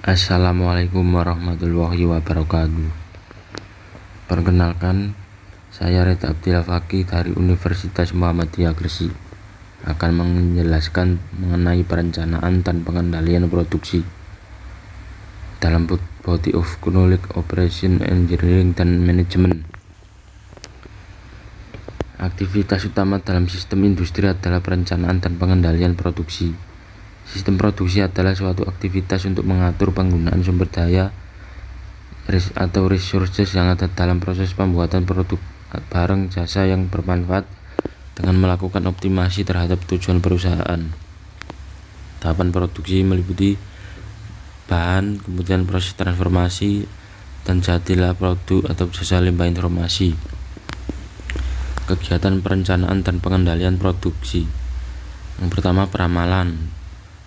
Assalamualaikum warahmatullahi wabarakatuh. Perkenalkan, saya Reda Abdillah Fakih dari Universitas Muhammadiyah Gresik akan menjelaskan mengenai perencanaan dan pengendalian produksi dalam Body of Knowledge Operation Engineering dan Management. Aktivitas utama dalam sistem industri adalah perencanaan dan pengendalian produksi. Sistem produksi adalah suatu aktivitas untuk mengatur penggunaan sumber daya atau resources yang ada dalam proses pembuatan produk barang jasa yang bermanfaat dengan melakukan optimasi terhadap tujuan perusahaan. Tahapan produksi meliputi bahan, kemudian proses transformasi, dan jadilah produk atau jasa limbah informasi. Kegiatan perencanaan dan pengendalian produksi. Yang pertama, peramalan.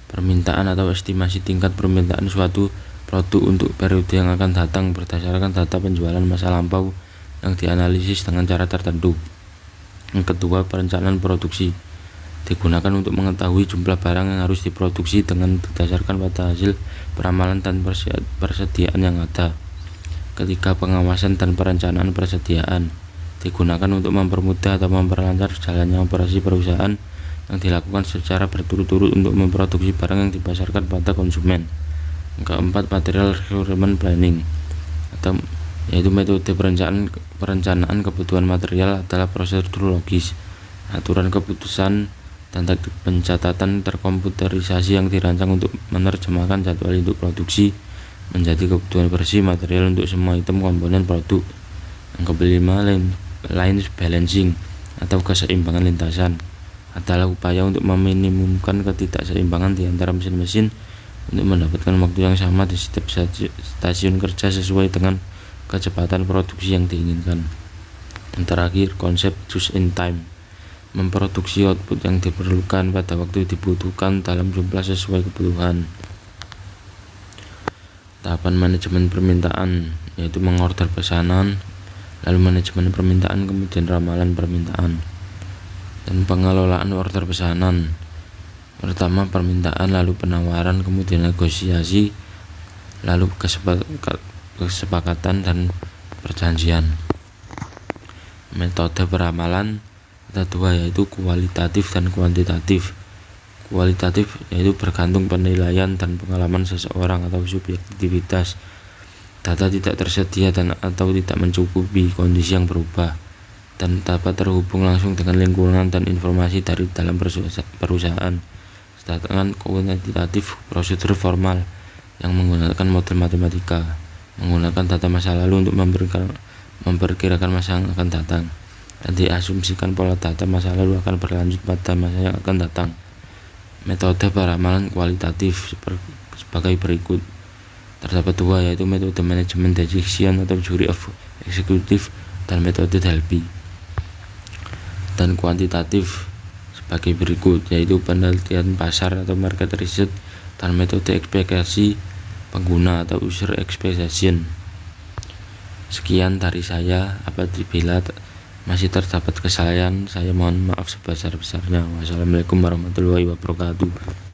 Permintaan atau estimasi tingkat permintaan suatu produk untuk periode yang akan datang berdasarkan data penjualan masa lampau yang dianalisis dengan cara tertentu. Yang kedua, perencanaan produksi. Digunakan untuk mengetahui jumlah barang yang harus diproduksi dengan berdasarkan pada hasil peramalan dan persediaan yang ada. Ketiga, pengawasan dan perencanaan persediaan. Digunakan untuk mempermudah atau memperlancar jalannya operasi perusahaan yang dilakukan secara berturut-turut untuk memproduksi barang yang dipasarkan pada konsumen. Keempat, material requirement planning yaitu metode perencanaan kebutuhan material adalah prosedur logis, aturan keputusan, dan teknik pencatatan terkomputerisasi yang dirancang untuk menerjemahkan jadwal induk produksi menjadi kebutuhan bersih material untuk semua item komponen produk. Yang kelima, line balancing atau keseimbangan lintasan adalah upaya untuk meminimumkan ketidakseimbangan di antara mesin-mesin untuk mendapatkan waktu yang sama di setiap stasiun kerja sesuai dengan kecepatan produksi yang diinginkan. Dan terakhir, konsep just in time, memproduksi output yang diperlukan pada waktu dibutuhkan dalam jumlah sesuai kebutuhan. Tahapan manajemen permintaan yaitu mengorder pesanan, lalu manajemen permintaan, kemudian ramalan permintaan. Dan pengelolaan order pesanan. Pertama, permintaan, lalu penawaran, kemudian negosiasi, lalu kesepakatan dan perjanjian. Metode peramalan ada dua, yaitu kualitatif dan kuantitatif. Kualitatif yaitu bergantung penilaian dan pengalaman seseorang atau subjektivitas. Data tidak tersedia atau tidak mencukupi kondisi yang berubah dan dapat terhubung langsung dengan lingkungan dan informasi dari dalam perusahaan. Sedangkan kuantitatif prosedur formal yang menggunakan model matematika, menggunakan data masa lalu untuk memperkirakan masa yang akan datang, dan diasumsikan pola data masa lalu akan berlanjut pada masa yang akan datang. Metode peramalan kualitatif sebagai berikut. Terdapat dua, yaitu metode manajemen decision atau jury of executive dan metode Delphi. Dan kuantitatif sebagai berikut, yaitu penelitian pasar atau market research dan metode ekspektasi pengguna atau user expectation. Sekian dari saya. Apabila masih terdapat kesalahan, saya mohon maaf sebesar-besarnya. Wassalamualaikum warahmatullahi wabarakatuh.